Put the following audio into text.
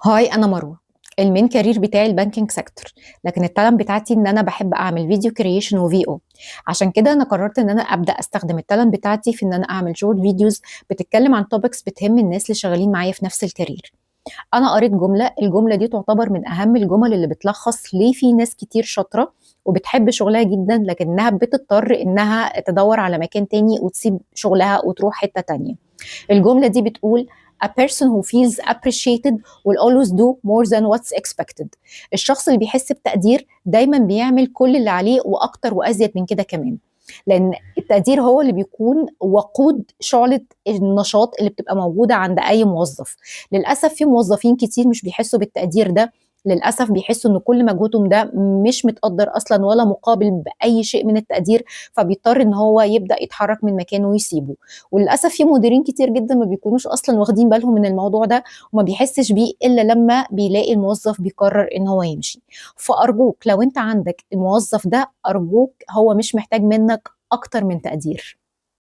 هاي انا مروه. المين كارير بتاعي البانكينج سيكتور، لكن التالنت بتاعتي ان انا بحب اعمل فيديو كرييشن وفي او. عشان كده انا قررت ان انا ابدا استخدم التالنت بتاعتي في ان انا اعمل شورت فيديوز بتتكلم عن توبكس بتهم الناس اللي شغالين معايا في نفس الكارير. انا قريت الجمله دي تعتبر من اهم الجمل اللي بتلخص ليه في ناس كتير شاطره وبتحب شغلها جدا، لكنها بتضطر انها تدور على مكان تاني وتسيب شغلها وتروح حته تانيه. الجملة دي بتقول: A person who feels appreciated will always do more than what's expected. الشخص اللي بيحس بتقدير دايما بيعمل كل اللي عليه وأكتر وأزيد من كده كمان، لأن التقدير هو اللي بيكون وقود شعلة النشاط اللي بتبقى موجودة عند أي موظف. للأسف في موظفين كتير مش بيحسوا بالتقدير ده، للأسف بيحسوا إن كل مجهودهم ده مش متقدر أصلا ولا مقابل بأي شيء من التقدير، فبيضطر إن هو يبدأ يتحرك من مكانه ويسيبه. وللاسف في مديرين كتير جدا ما بيكونوش اصلا واخدين بالهم من الموضوع ده، وما بيحسش بيه الا لما بيلاقي الموظف بيقرر ان هو يمشي. فارجوك لو انت عندك الموظف ده، ارجوك هو مش محتاج منك اكتر من تقدير.